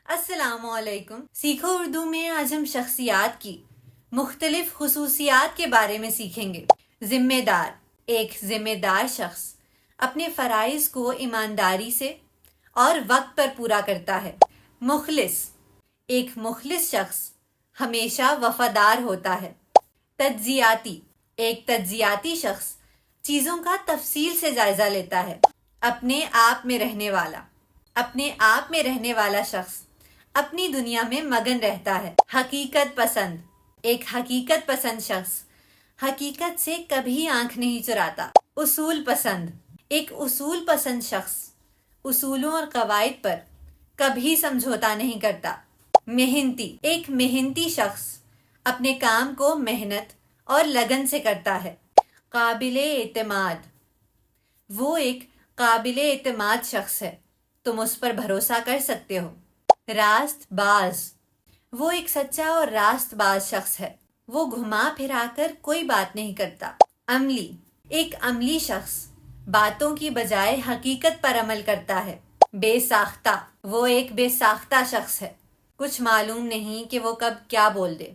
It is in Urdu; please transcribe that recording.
السلام علیکم. سیکھو اردو میں آج ہم شخصیات کی مختلف خصوصیات کے بارے میں سیکھیں گے. ذمہ دار. ایک ذمہ دار شخص اپنے فرائض کو ایمانداری سے اور وقت پر پورا کرتا ہے. مخلص. ایک مخلص شخص ہمیشہ وفادار ہوتا ہے. تجزیاتی. ایک تجزیاتی شخص چیزوں کا تفصیل سے جائزہ لیتا ہے. اپنے آپ میں رہنے والا. اپنے آپ میں رہنے والا شخص اپنی دنیا میں مگن رہتا ہے. حقیقت پسند. ایک حقیقت پسند شخص حقیقت سے کبھی آنکھ نہیں چراتا. اصول پسند. ایک اصول پسند شخص اصولوں اور قواعد پر کبھی سمجھوتا نہیں کرتا. محنتی. ایک محنتی شخص اپنے کام کو محنت اور لگن سے کرتا ہے. قابل اعتماد. وہ ایک قابل اعتماد شخص ہے. تم اس پر بھروسہ کر سکتے ہو. راست باز. وہ ایک سچا اور راست باز شخص ہے. وہ گھما پھرا کر کوئی بات نہیں کرتا. عملی. ایک عملی شخص باتوں کی بجائے حقیقت پر عمل کرتا ہے. بے ساختہ. وہ ایک بے ساختہ شخص ہے. کچھ معلوم نہیں کہ وہ کب کیا بول دے.